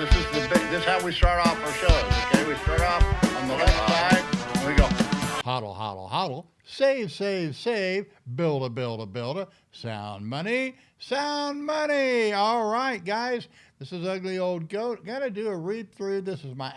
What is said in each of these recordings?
This is how we start off our shows. Okay, we start off on the left side, and we go hodl, hodl, hodl, save, save, save, build a, build a, sound money, sound money. All right, guys, this is Ugly Old Goat. Got to do a read through. This is my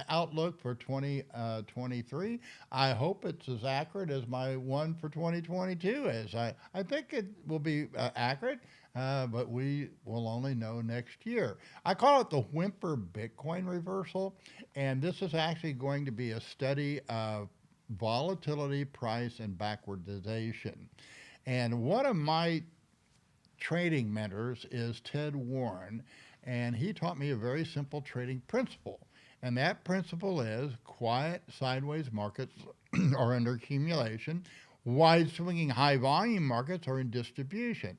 outlook for 2023. I hope it's as accurate as my one for 2022 is. I think it will be accurate. But we will only know next year. I call it the Whimper Bitcoin reversal, and this is actually going to be a study of volatility, price, and backwardization. And one of my trading mentors is Ted Warren, and he taught me a very simple trading principle. And that principle is quiet sideways markets are under accumulation, wide swinging high volume markets are in distribution.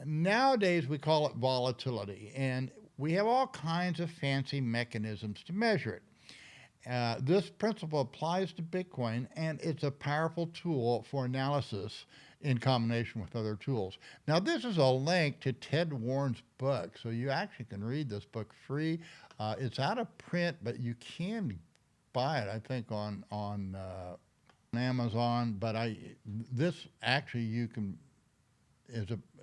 Nowadays, we call it volatility, and we have all kinds of fancy mechanisms to measure it. This principle applies to Bitcoin, and it's a powerful tool for analysis in combination with other tools. Now, this is a link to Ted Warren's book, so you actually can read this book free. It's out of print, but you can buy it, I think, on Amazon. But this actually you can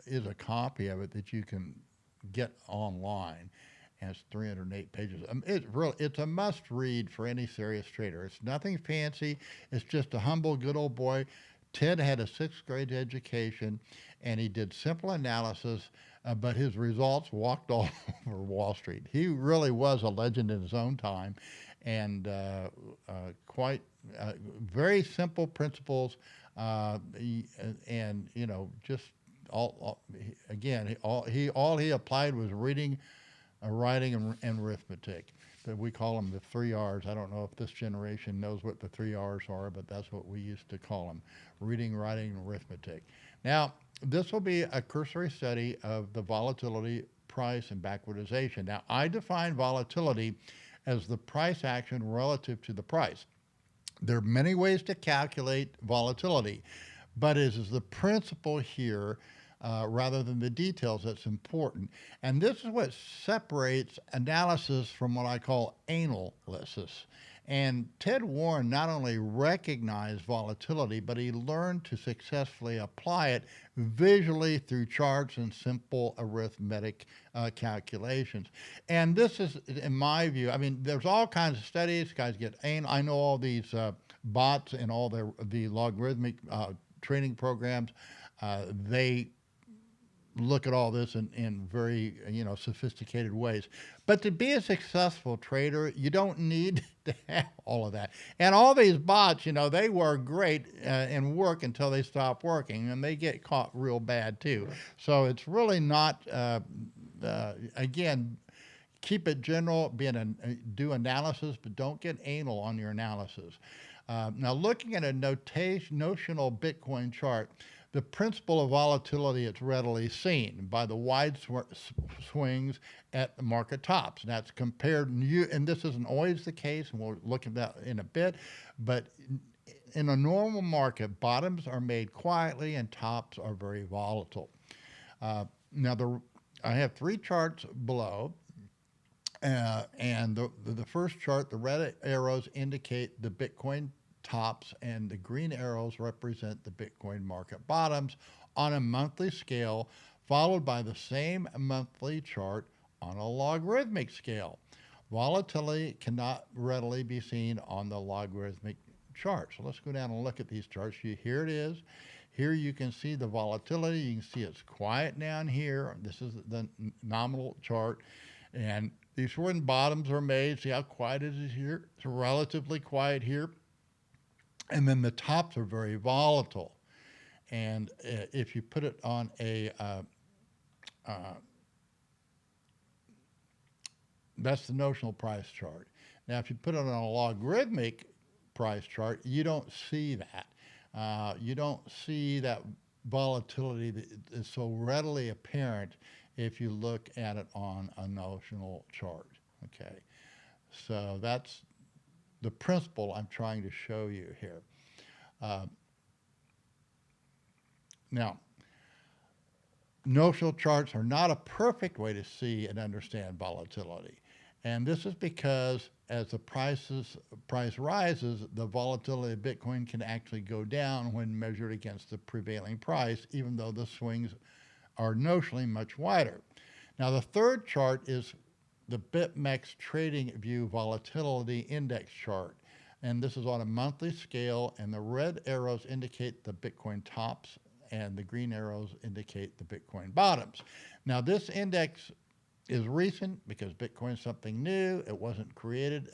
is a copy of it that you can get online, and it's 308 pages. It's a must read for any serious trader. It's nothing fancy. It's just a humble, good old boy. Ted had a sixth grade education, and he did simple analysis, but his results walked all over Wall Street. He really was a legend in his own time, and quite very simple principles, and just. All he applied was reading, writing, and arithmetic. But we call them the 3 R's. I don't know if this generation knows what the 3 R's are, but that's what we used to call them: reading, writing, and arithmetic. Now, this will be a cursory study of the volatility, price, and backwardization. Now, I define volatility as the price action relative to the price. There are many ways to calculate volatility, but it is the principle here rather than the details that's important. And this is what separates analysis from what I call analysis. And Ted Warren not only recognized volatility, but he learned to successfully apply it visually through charts and simple arithmetic calculations. And this is, in my view, I mean, there's all kinds of studies. Guys get, I know all these bots and all the logarithmic training programs, they look at all this in very sophisticated ways. But to be a successful trader, you don't need to have all of that. And all these bots, they work great and work until they stop working, and they get caught real bad too. So it's really not, again, keep it general, do analysis, but don't get anal on your analysis. Now, looking at a notional Bitcoin chart, the principle of volatility is readily seen by the wide swings at the market tops. And that's compared, and this isn't always the case, and we'll look at that in a bit, but in a normal market, bottoms are made quietly and tops are very volatile. Now, I have 3 charts below. And the first chart, the red arrows indicate the Bitcoin tops, and the green arrows represent the Bitcoin market bottoms on a monthly scale, followed by the same monthly chart on a logarithmic scale. Volatility cannot readily be seen on the logarithmic chart. So let's go down and look at these charts. Here it is. Here you can see the volatility. You can see it's quiet down here. This is the nominal chart. And these wooden bottoms are made. See how quiet it is here? It's relatively quiet here. And then the tops are very volatile. And if you put it on that's the notional price chart. Now, if you put it on a logarithmic price chart, you don't see that. You don't see that volatility that is so readily apparent if you look at it on a notional chart. Okay, so that's the principle I'm trying to show you here. Now, notional charts are not a perfect way to see and understand volatility. And this is because as the price rises, the volatility of Bitcoin can actually go down when measured against the prevailing price, even though the swings are notionally much wider. Now, the third chart is the BitMEX Trading View Volatility Index chart. And this is on a monthly scale, and the red arrows indicate the Bitcoin tops, and the green arrows indicate the Bitcoin bottoms. Now, this index is recent because Bitcoin is something new. It wasn't created.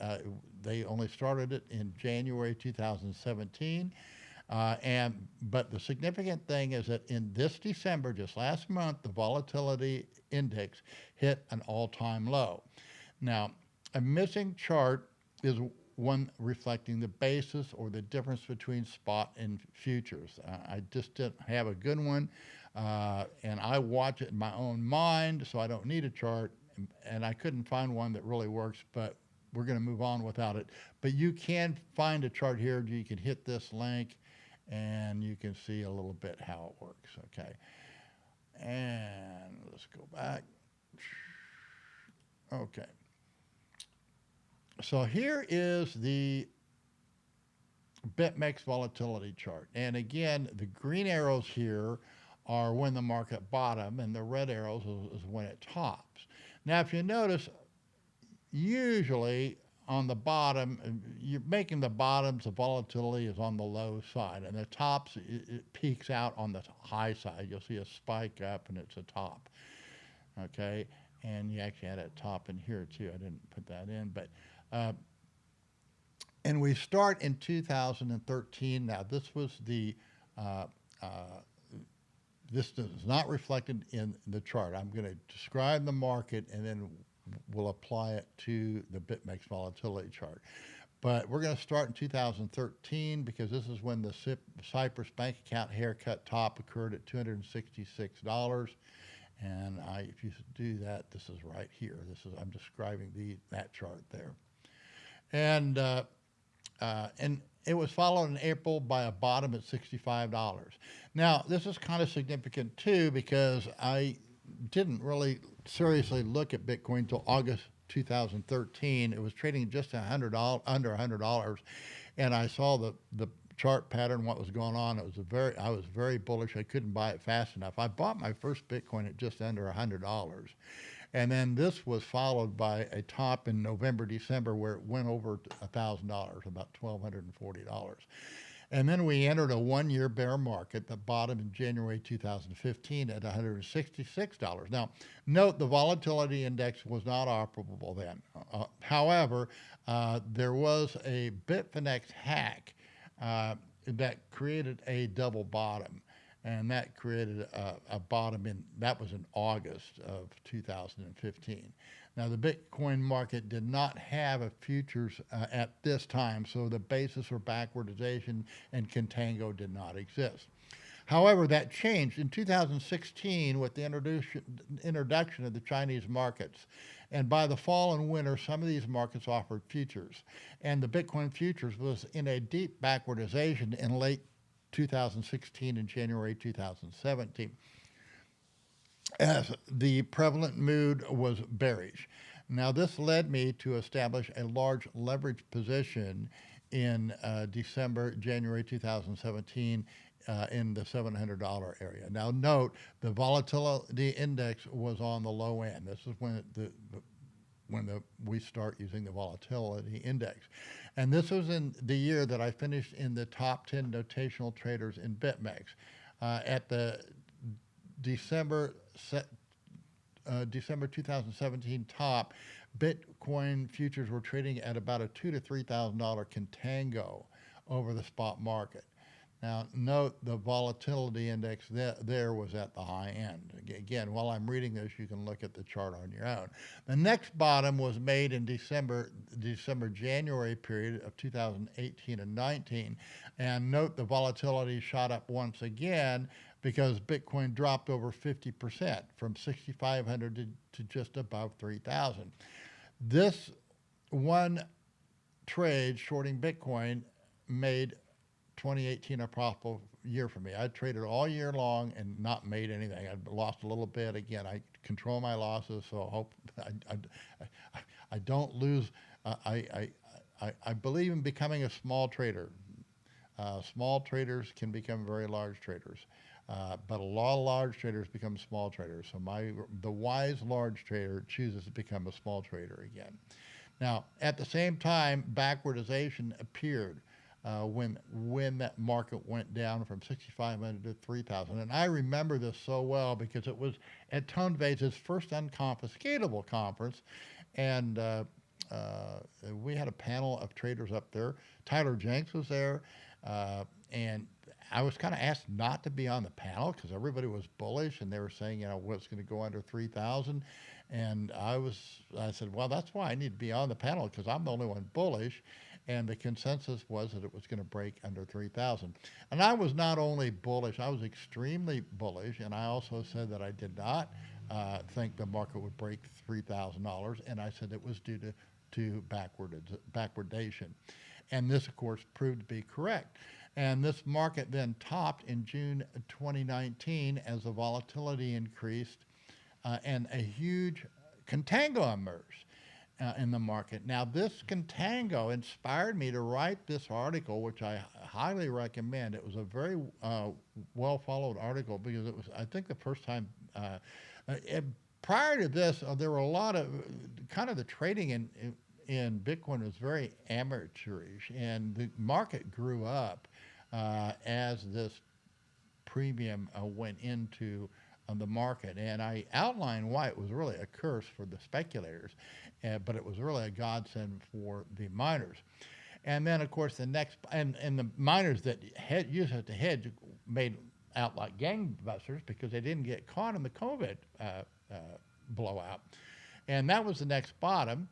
They only started it in January 2017. But the significant thing is that in this December, just last month, the volatility index hit an all-time low. Now, a missing chart is one reflecting the basis or the difference between spot and futures. I just didn't have a good one, and I watch it in my own mind, so I don't need a chart, and I couldn't find one that really works, but we're going to move on without it. But you can find a chart here. You can hit this link, and you can see a little bit how it works, okay? And let's go back. Okay. So here is the BitMEX volatility chart. And again, the green arrows here are when the market bottom, and the red arrows is when it tops. Now, if you notice, usually on the bottom, you're making the bottoms, the volatility is on the low side, and the tops, it peaks out on the high side. You'll see a spike up, and it's a top, okay? And you actually had a top in here, too. I didn't put that in, but and we start in 2013. Now, this was the, this is not reflected in the chart. I'm going to describe the market, and then we'll apply it to the BitMEX volatility chart. But we're going to start in 2013 because this is when the Cyprus bank account haircut top occurred at $266. And if you do that, this is right here. I'm describing that chart there. And it was followed in April by a bottom at $65. Now, this is kind of significant too because I didn't really seriously look at Bitcoin until August 2013. It was trading just under $100, and I saw the chart pattern, what was going on. I was very bullish. I couldn't buy it fast enough. I bought my first Bitcoin at just under $100. And then this was followed by a top in November, December, where it went over $1,000, about $1,240. And then we entered a one-year bear market that bottomed in January 2015 at $166. Now, note the volatility index was not operable then. However, there was a Bitfinex hack that created a double bottom. And that created a bottom that was in August of 2015. Now, the Bitcoin market did not have a futures at this time, so the basis for backwardization and contango did not exist. However, that changed in 2016 with the introduction of the Chinese markets. And by the fall and winter, some of these markets offered futures. And the Bitcoin futures was in a deep backwardization in late 2016 and January 2017. As the prevalent mood was bearish. Now, this led me to establish a large leverage position in January 2017 in the $700 area. Now, note the volatility index was on the low end. This is when we start using the volatility index. And this was in the year that I finished in the top 10 notational traders in BitMEX. At the December 2017 top, Bitcoin futures were trading at about a $2,000 to $3,000 contango over the spot market. Now, note the volatility index there was at the high end. Again, while I'm reading this, you can look at the chart on your own. The next bottom was made in December-January period of 2018 and 19. And note the volatility shot up once again because Bitcoin dropped over 50% from 6,500 to just above 3,000. This one trade shorting Bitcoin made 2018 a profitable year for me. I traded all year long and not made anything. I lost a little bit. Again, I control my losses, so I hope I don't lose. I believe in becoming a small trader. Small traders can become very large traders, but a lot of large traders become small traders. So the wise large trader chooses to become a small trader again. Now, at the same time, backwardization appeared when that market went down from 6,500 to 3,000. And I remember this so well because it was at Tone Vays' first unconfiscatable conference, and we had a panel of traders up there. Tyler Jenks was there, and I was kind of asked not to be on the panel because everybody was bullish and they were saying, what's going to go under 3,000. And I said, well, that's why I need to be on the panel because I'm the only one bullish. And the consensus was that it was going to break under 3,000. And I was not only bullish, I was extremely bullish. And I also said that I did not think the market would break $3,000. And I said it was due to backwardation. And this, of course, proved to be correct. And this market then topped in June 2019 as the volatility increased and a huge contango emerged in the market. Now, this contango inspired me to write this article, which I highly recommend. It was a very well-followed article because it was, I think, the first time. Prior to this, there were a lot of kind of the trading in Bitcoin was very amateurish, and the market grew up as this premium went into the market. And I outlined why it was really a curse for the speculators, but it was really a godsend for the miners. And then, of course, the next, and the miners that used it to hedge made out like gangbusters because they didn't get caught in the COVID blowout. And that was the next bottom.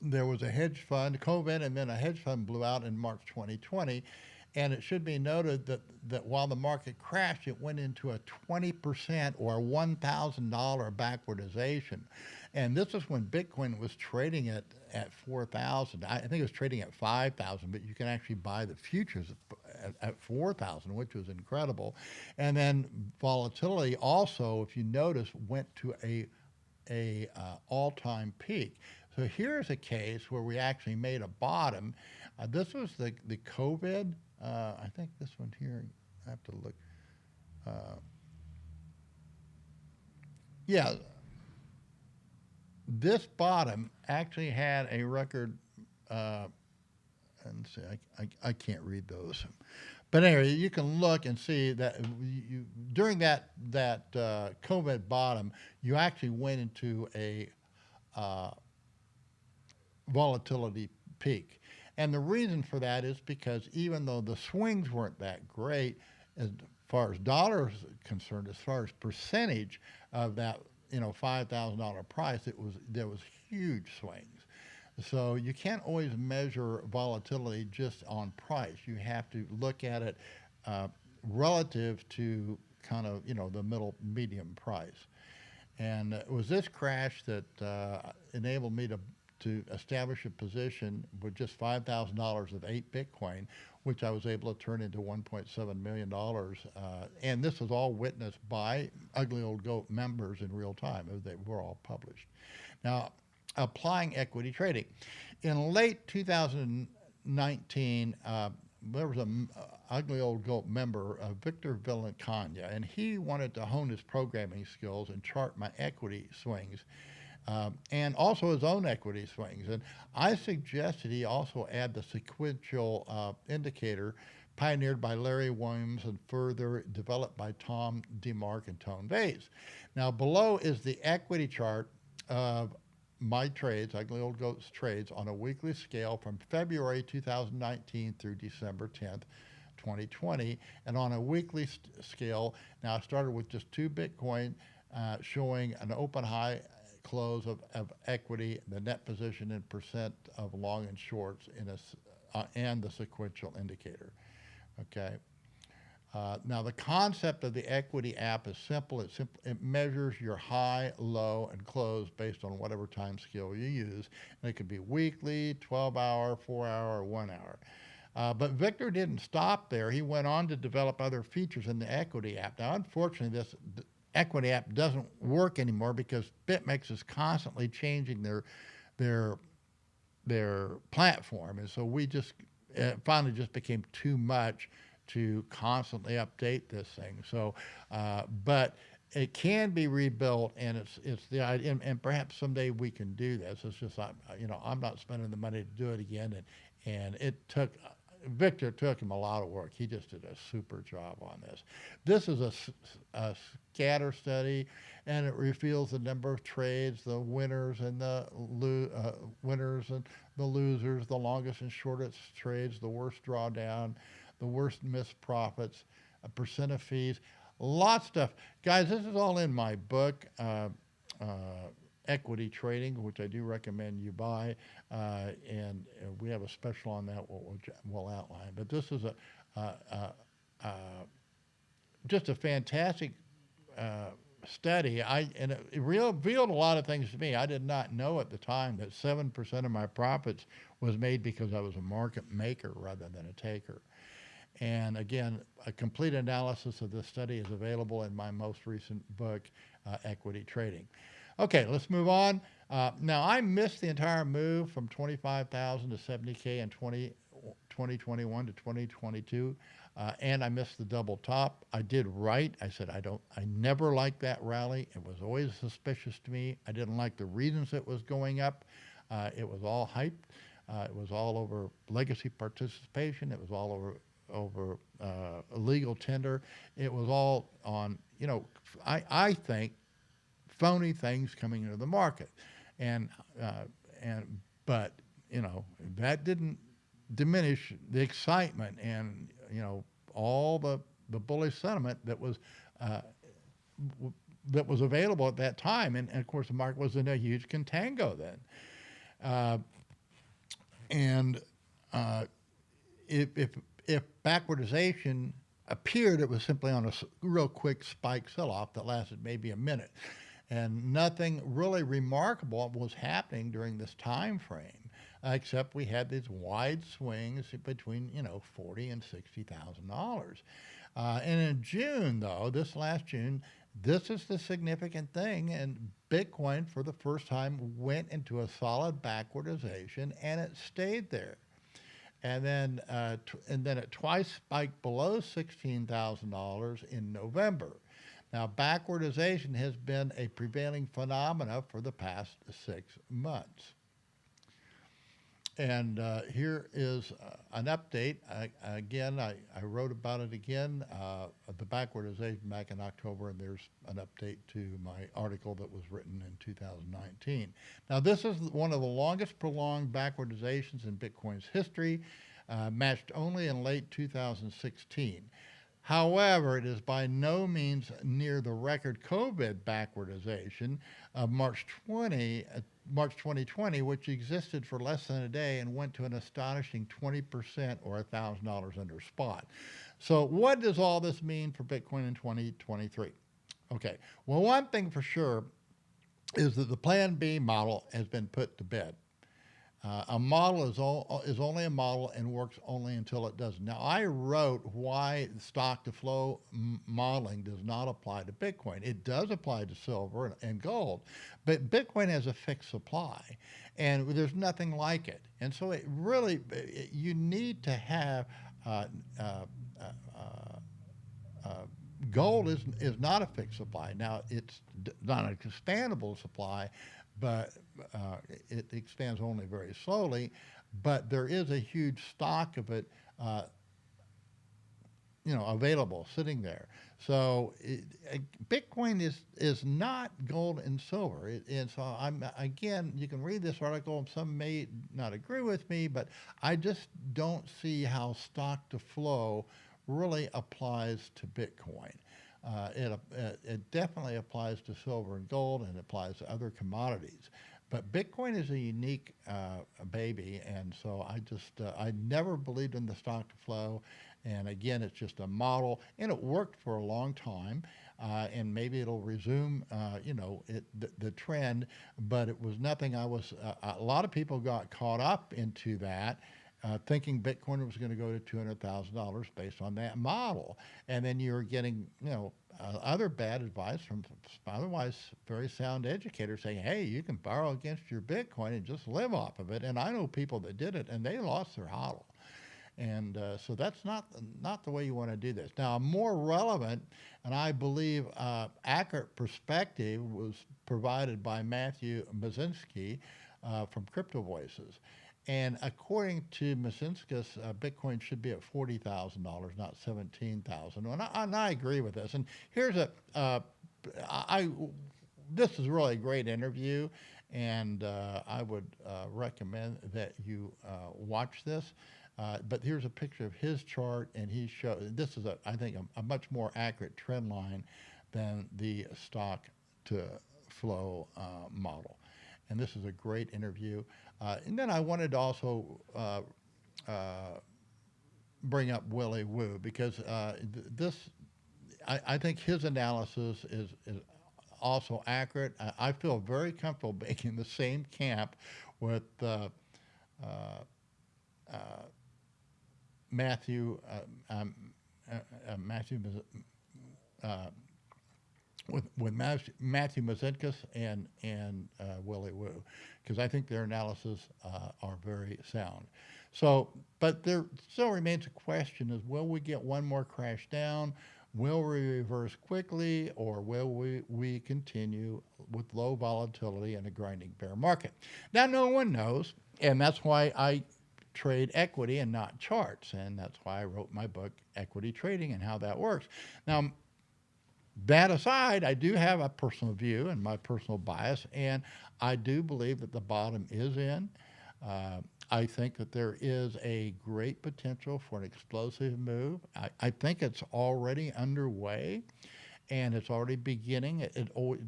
There was a hedge fund, COVID, and then a hedge fund blew out in March 2020. And it should be noted that while the market crashed, it went into a 20% or $1,000 backwardization. And this is when Bitcoin was trading at 4,000. I think it was trading at 5,000, but you can actually buy the futures at 4,000, which was incredible. And then volatility also, if you notice, went to a all-time peak. So here's a case where we actually made a bottom. This was the COVID. I think this one here, I have to look. Yeah, this bottom actually had a record, and see, I can't read those. But anyway, you can look and see that during that COVID bottom, you actually went into a volatility peak. And the reason for that is because even though the swings weren't that great, as far as dollars concerned, as far as percentage of that $5,000 price, there was huge swings. So you can't always measure volatility just on price. You have to look at it relative to kind of the medium price. And it was this crash that enabled me to establish a position with just $5,000 of 8 Bitcoin, which I was able to turn into $1.7 million. And this was all witnessed by Ugly Old Goat members in real time. They were all published. Now, applying equity trading. In late 2019, there was an Ugly Old Goat member, Victor Villancana, and he wanted to hone his programming skills and chart my equity swings. And also his own equity swings. And I suggested he also add the sequential indicator pioneered by Larry Williams and further developed by Tom DeMark and Tone Vays. Now below is the equity chart of my trades, Ugly Old Goat's trades, on a weekly scale from February 2019 through December 10th, 2020. And on a weekly scale, now I started with just 2 Bitcoin showing an open high close of equity, the net position in percent of long and shorts and the sequential indicator. Okay. Now the concept of the equity app is simple. It measures your high, low, and close based on whatever time scale you use. And it could be weekly, 12-hour, 4-hour, or 1 hour. But Victor didn't stop there. He went on to develop other features in the equity app. Now, unfortunately, this equity app doesn't work anymore because BitMEX is constantly changing their platform, and so we just finally just became too much to constantly update this thing. So, but it can be rebuilt, and it's the idea, and perhaps someday we can do this. It's just I'm not spending the money to do it again, and it took. Victor took him a lot of work. He just did a super job on this. This is a scatter study, and it reveals the number of trades, the winners and the winners and the losers, the longest and shortest trades, the worst drawdown, the worst missed profits, a percent of fees, lots of stuff. Guys, this is all in my book, Equity Trading, which I do recommend you buy, and we have a special on that we'll outline. But this is just a fantastic study. And it revealed a lot of things to me. I did not know at the time that 7% of my profits was made because I was a market maker rather than a taker. And again, a complete analysis of this study is available in my most recent book, Equity Trading. Okay, let's move on. Now, I missed the entire move from 25,000 to 70K in 2021 to 2022, and I missed the double top. I did right. I said I never liked that rally. It was always suspicious to me. I didn't like the reasons it was going up. It was all hype. It was all over legacy participation. It was all over illegal tender. It was all on, I think, phony things coming into the market, but that didn't diminish the excitement and all the bullish sentiment that was available at that time, and of course the market was in a huge contango then, if backwardization appeared, it was simply on a real quick spike sell-off that lasted maybe a minute. And nothing really remarkable was happening during this time frame, except we had these wide swings between, $40,000 and $60,000. And in June, though, this last June, this is the significant thing, and Bitcoin, for the first time, went into a solid backwardization, and it stayed there. And then it twice spiked below $16,000 in November. Now, backwardization has been a prevailing phenomena for the past 6 months. And here is an update. I wrote about it again, the backwardization back in October, and there's an update to my article that was written in 2019. Now, this is one of the longest prolonged backwardizations in Bitcoin's history, matched only in late 2016. However, it is by no means near the record COVID backwardization of March 2020, which existed for less than a day and went to an astonishing 20% or $1,000 under spot. So what does all this mean for Bitcoin in 2023? Okay, well, one thing for sure is that the Plan B model has been put to bed. A model is only a model and works only until it doesn't. Now, I wrote why stock-to-flow modeling does not apply to Bitcoin. It does apply to silver and gold, but Bitcoin has a fixed supply, and there's nothing like it. And so you need to have gold is not a fixed supply. Now, it's not an expandable supply, but it expands only very slowly. But there is a huge stock of it, available, sitting there. So Bitcoin is not gold and silver. And so you can read this article, and some may not agree with me, but I just don't see how stock to flow really applies to Bitcoin. It definitely applies to silver and gold, and it applies to other commodities. But Bitcoin is a unique baby, and so I never believed in the stock to flow. And again, it's just a model, and it worked for a long time. And maybe it'll resume, the trend. But it was nothing. A lot of people got caught up into that, thinking Bitcoin was going to go to $200,000 based on that model. And then you're getting, other bad advice from otherwise very sound educators saying, hey, you can borrow against your Bitcoin and just live off of it. And I know people that did it and they lost their hodl. And so that's not the way you want to do this. Now, a more relevant and I believe accurate perspective was provided by Matthew Mazinski from Crypto Voices. And according to Mazinskis, Bitcoin should be at $40,000, not $17,000. And I agree with this. And here's this is really a great interview, and I would recommend that you watch this. But here's a picture of his chart, and he shows this is I think a much more accurate trend line than the stock to flow model. And this is a great interview. And then I wanted to also bring up Willie Woo because I think his analysis is also accurate. I feel very comfortable being in the same camp with Matthew Matthew Mazinskis and Willie Woo, because I think their analysis are very sound. So, but there still remains a question: is will we get one more crash down? Will we reverse quickly, or will we continue with low volatility and a grinding bear market? Now, no one knows, and that's why I trade equity and not charts, and that's why I wrote my book, Equity Trading, and how that works. Now, that aside, I do have a personal view and my personal bias, and I do believe that the bottom is in. I think that there is a great potential for an explosive move. I think it's already underway, and it's already beginning.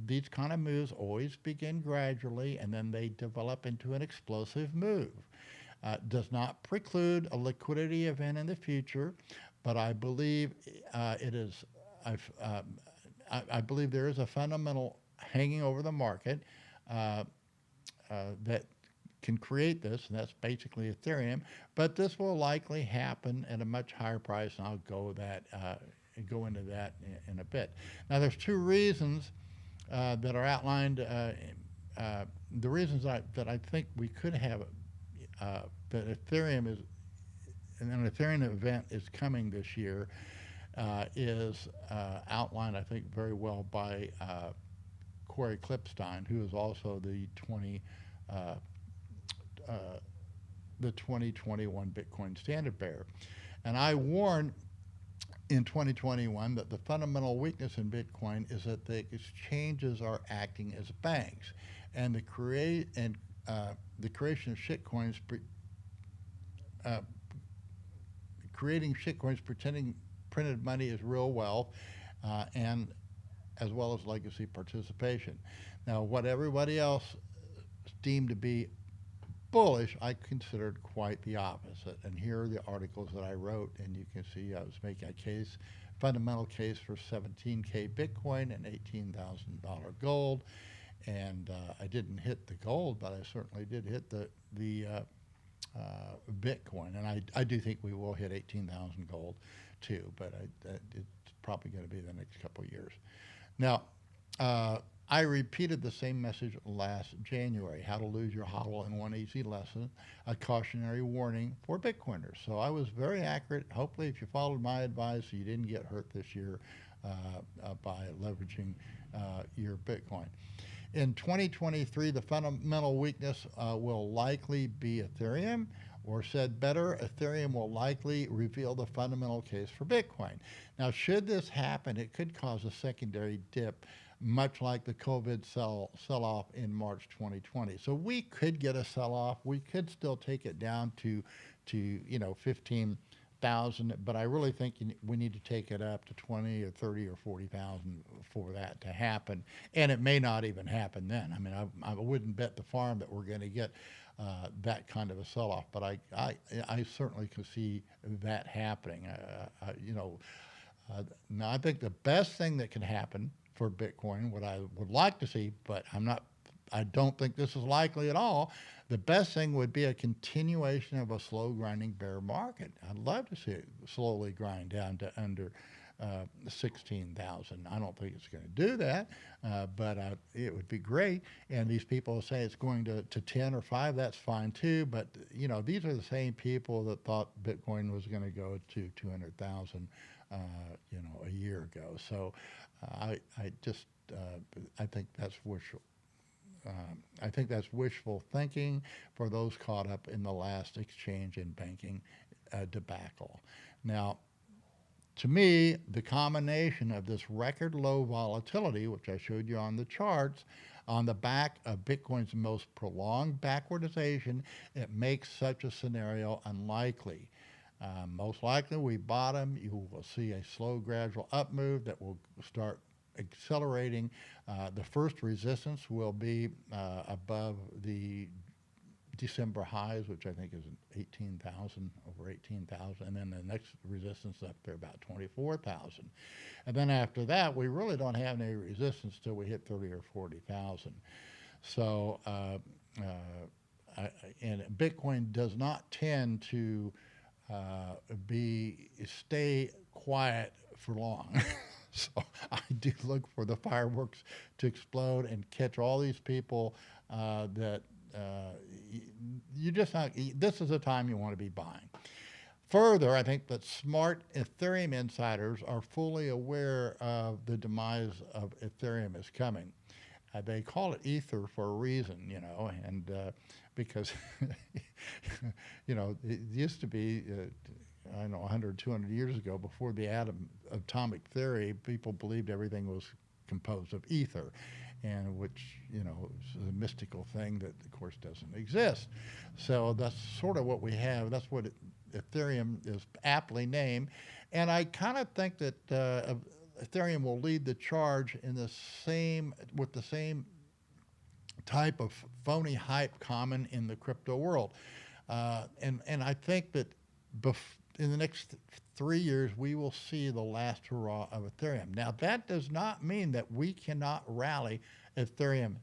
These kind of moves always begin gradually, and then they develop into an explosive move. Does not preclude a liquidity event in the future, but I believe it is. I believe there is a fundamental hanging over the market that can create this, and that's basically Ethereum. But this will likely happen at a much higher price, and I'll go into that in a bit. Now, there's two reasons that are outlined. The reasons that I think we could have that Ethereum is, and an Ethereum event is coming this year. Is outlined, I think, very well by Corey Klippstein, who is also the 2021 Bitcoin standard bearer. And I warned in 2021 that the fundamental weakness in Bitcoin is that the exchanges are acting as banks, and the creation of shitcoins, creating shitcoins pretending printed money is real wealth, and as well as legacy participation. Now, what everybody else deemed to be bullish, I considered quite the opposite. And here are the articles that I wrote, and you can see I was making a fundamental case for 17K Bitcoin and $18,000 gold. And I didn't hit the gold, but I certainly did hit the Bitcoin. And I do think we will hit 18,000 gold too, but it's probably going to be the next couple of years. Now, I repeated the same message last January: how to lose your hodl in one easy lesson, a cautionary warning for Bitcoiners. So I was very accurate. Hopefully, if you followed my advice, you didn't get hurt this year by leveraging your Bitcoin. In 2023, the fundamental weakness will likely be Ethereum, or said better, Ethereum will likely reveal the fundamental case for Bitcoin. Now, should this happen, it could cause a secondary dip, much like the COVID sell-off in March 2020. So we could get a sell-off. We could still take it down to 15,000, but I really think we need to take it up to 20 or 30 or 40,000 for that to happen. And it may not even happen then. I mean, I wouldn't bet the farm that we're going to get that kind of a sell-off, but I certainly can see that happening. Now I think the best thing that can happen for Bitcoin, what I would like to see, but I'm not I don't think this is likely at all. The best thing would be a continuation of a slow grinding bear market. I'd love to see it slowly grind down to under 16,000. I don't think it's going to do that, but it would be great. And these people say it's going to 10 or 5. That's fine too. But these are the same people that thought Bitcoin was going to go to 200,000, a year ago. So I just I think that's wishful. I think that's wishful thinking for those caught up in the last exchange and banking debacle. Now, to me, the combination of this record low volatility, which I showed you on the charts, on the back of Bitcoin's most prolonged backwardization, it makes such a scenario unlikely. Most likely, we bottom. You will see a slow, gradual up move that will start accelerating. The first resistance will be above the December highs, which I think is 18,000, over 18,000, and then the next resistance up there about 24,000. And then after that, we really don't have any resistance till we hit 30 or 40,000. So, and Bitcoin does not tend to stay quiet for long. So I do look for the fireworks to explode and catch all these people that you just not. This is the time you want to be buying. Further, I think that smart Ethereum insiders are fully aware of the demise of Ethereum is coming. They call it Ether for a reason, and because, it used to be, 100, 200 years ago, before the atomic theory, people believed everything was composed of ether, and which, is a mystical thing that, of course, doesn't exist. So that's sort of what we have. That's what Ethereum is aptly named. And I kind of think that Ethereum will lead the charge with the same type of phony hype common in the crypto world. And I think that in the next 3 years, we will see the last hurrah of Ethereum. Now, that does not mean that we cannot rally Ethereum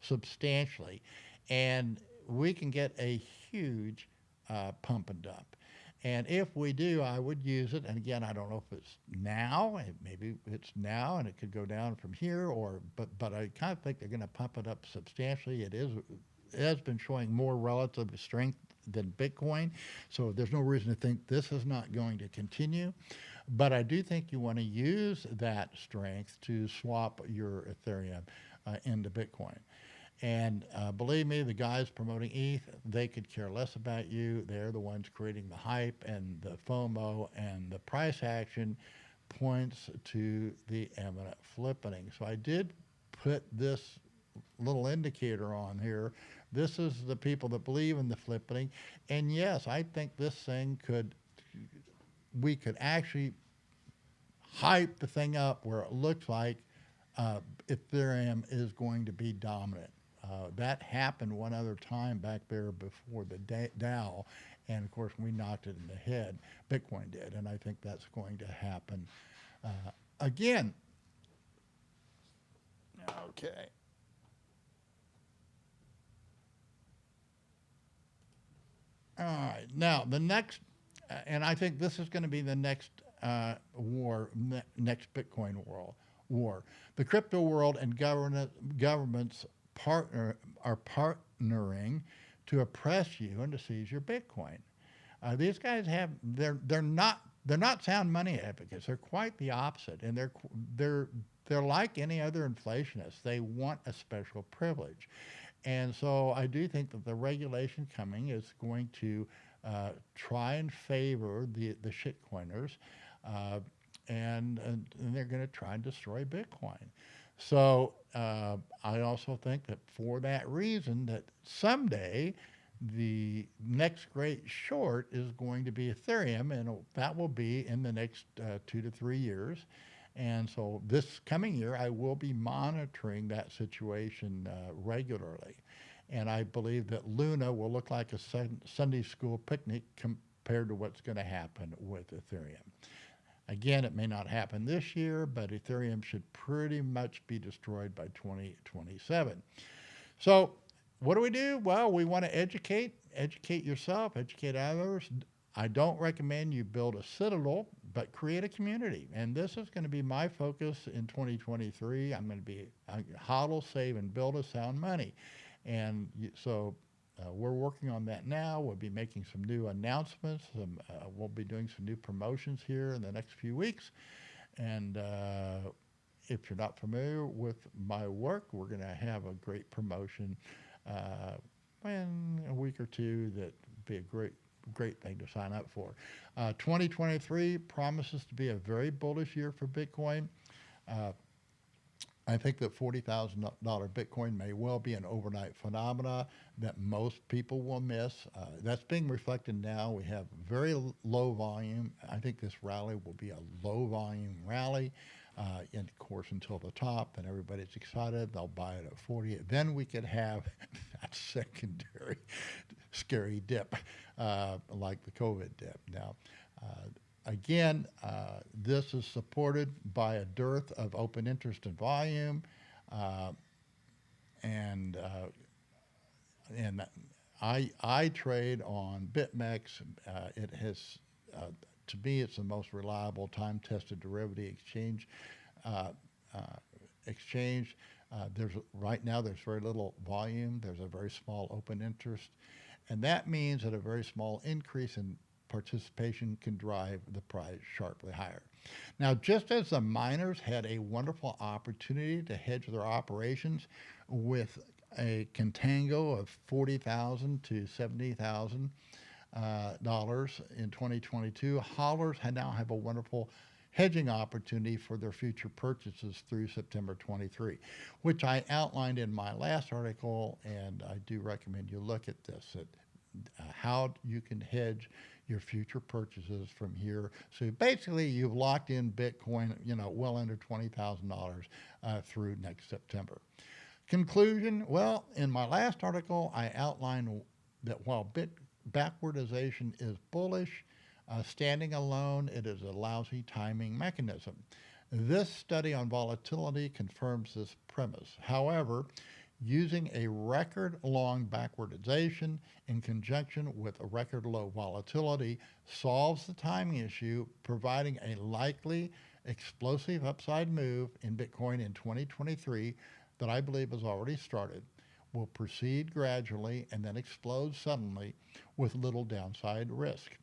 substantially, and we can get a huge pump and dump. And if we do, I would use it. And again, I don't know if it's now. Maybe it's now, and it could go down from here. But I kind of think they're going to pump it up substantially. It has been showing more relative strength than Bitcoin, so there's no reason to think this is not going to continue. But I do think you want to use that strength to swap your Ethereum into Bitcoin. And believe me, the guys promoting ETH, they could care less about you. They're the ones creating the hype and the FOMO, and the price action points to the imminent flippening. So I did put this little indicator on here. This is the people that believe in the flippening. And yes, I think this thing we could actually hype the thing up where it looks like Ethereum is going to be dominant. That happened one other time back there before the Dow, and of course we knocked it in the head. Bitcoin did, and I think that's going to happen again. Okay. All right. Now the next, and I think this is going to be the next next Bitcoin war. The crypto world and governments are partnering to oppress you and to seize your Bitcoin. These guys they're not sound money advocates. They're quite the opposite, and they're like any other inflationist. They want a special privilege, and so I do think that the regulation coming is going to try and favor the shitcoiners, and they're going to try and destroy Bitcoin. So I also think that for that reason, that someday the next great short is going to be Ethereum, and that will be in the next 2 to 3 years. And so this coming year, I will be monitoring that situation regularly. And I believe that Luna will look like a Sunday school picnic compared to what's going to happen with Ethereum. Again, it may not happen this year, but Ethereum should pretty much be destroyed by 2027. So what do? Well, we want to educate yourself, educate others. I don't recommend you build a citadel, but create a community. And this is going to be my focus in 2023. I'm going to be hodl, save, and build a sound money. And so we're working on that now. We'll be making some new announcements. We'll be doing some new promotions here in the next few weeks. And if you're not familiar with my work, we're going to have a great promotion in a week or two that would be a great thing to sign up for. 2023 promises to be a very bullish year for Bitcoin. I think that $40,000 Bitcoin may well be an overnight phenomena that most people will miss. That's being reflected now. We have very low volume. I think this rally will be a low volume rally. And of course, until the top, and everybody's excited, they'll buy it at 40. Then we could have that secondary scary dip, like the COVID dip. Now, again, this is supported by a dearth of open interest and volume, and I trade on BitMEX. It has. To me, it's the most reliable, time-tested derivative exchange. Right now there's very little volume. There's a very small open interest, and that means that a very small increase in participation can drive the price sharply higher. Now, just as the miners had a wonderful opportunity to hedge their operations with a contango of $40,000 to $70,000. Dollars in 2022, hodlers now have a wonderful hedging opportunity for their future purchases through September 23, which I outlined in my last article, and I do recommend you look at this, how you can hedge your future purchases from here. So basically, you've locked in Bitcoin, well under $20,000 through next September. Conclusion, well, in my last article, I outlined that while backwardization is bullish, standing alone, it is a lousy timing mechanism. This study on volatility confirms this premise. However, using a record long backwardization in conjunction with a record low volatility solves the timing issue, providing a likely explosive upside move in Bitcoin in 2023 that I believe has already started, will proceed gradually and then explode suddenly with little downside risk.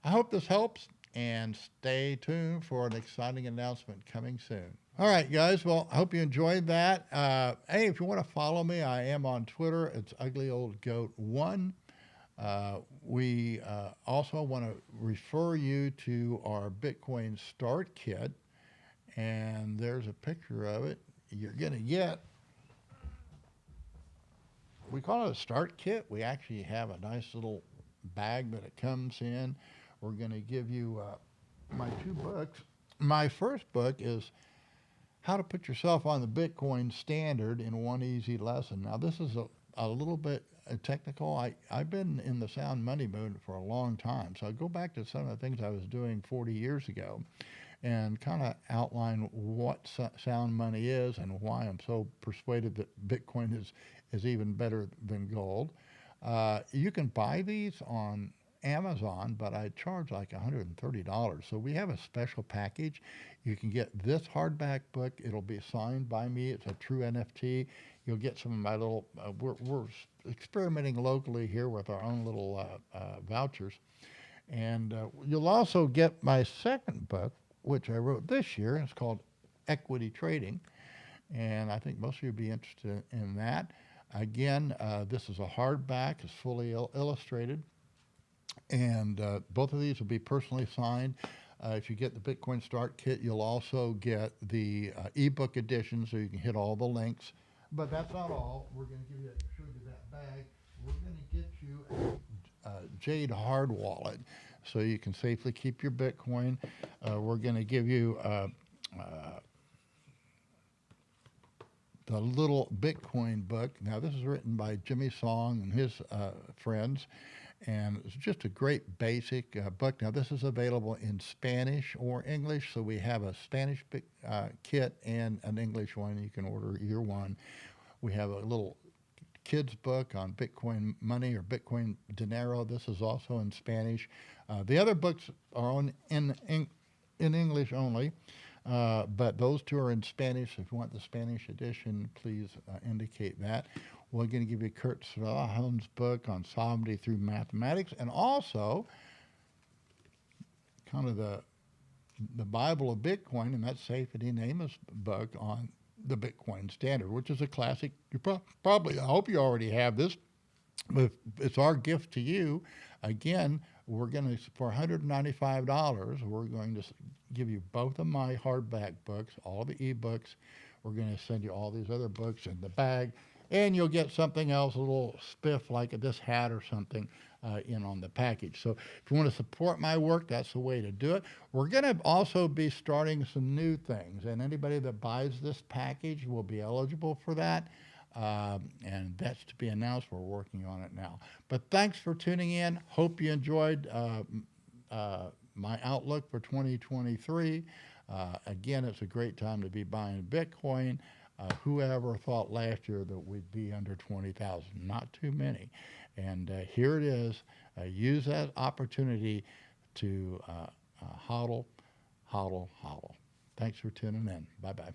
I hope this helps, and stay tuned for an exciting announcement coming soon. All right, guys. Well, I hope you enjoyed that. Hey, if you want to follow me, I am on Twitter. It's uglyoldgoat1. We also want to refer you to our Bitcoin Start Kit, and there's a picture of it. You're going to get, we call it a Start Kit. We actually have a nice little bag that it comes in. We're going to give you my two books. My first book is How to Put Yourself on the Bitcoin Standard in One Easy Lesson. Now, this is a little bit technical. I've been in the sound money mode for a long time, so I go back to some of the things I was doing 40 years ago and kind of outline what sound money is and why I'm so persuaded that Bitcoin is even better than gold. You can buy these on Amazon, but I charge like $130. So we have a special package. You can get this hardback book. It'll be signed by me. It's a true NFT. You'll get some of my little, we're experimenting locally here with our own little vouchers. And you'll also get my second book, which I wrote this year. It's called Equity Trading. And I think most of you will be interested in that. Again, this is a hardback. It's fully illustrated. And both of these will be personally signed. If you get the Bitcoin Start Kit, you'll also get the ebook edition, so you can hit all the links. But that's not all. We're going to show you that bag. We're going to get you a Jade hard wallet, so you can safely keep your Bitcoin. We're going to give you the little Bitcoin book. Now, this is written by Jimmy Song and his friends. And it's just a great basic book. Now, this is available in Spanish or English, so we have a Spanish kit and an English one. You can order either one. We have a little kid's book on Bitcoin money or Bitcoin dinero. This is also in Spanish. The other books are in English only, but those two are in Spanish. If you want the Spanish edition, please indicate that. We're going to give you Kurt Svanholm's book on sovereignty through mathematics, and also kind of the Bible of Bitcoin, and that's Saifedean Ammous book on the Bitcoin standard, which is a classic. You probably, I hope you already have this, but it's our gift to you. Again, we're going to, for $195, we're going to give you both of my hardback books, all the ebooks. We're going to send you all these other books in the bag, and you'll get something else, a little spiff like this hat or something in on the package. So if you want to support my work, that's the way to do it. We're going to also be starting some new things, and anybody that buys this package will be eligible for that. And that's to be announced. We're working on it now. But thanks for tuning in. Hope you enjoyed my outlook for 2023. Again, it's a great time to be buying Bitcoin. Whoever thought last year that we'd be under 20,000? Not too many. And here it is. Use that opportunity to hodl, hodl, hodl. Thanks for tuning in. Bye-bye.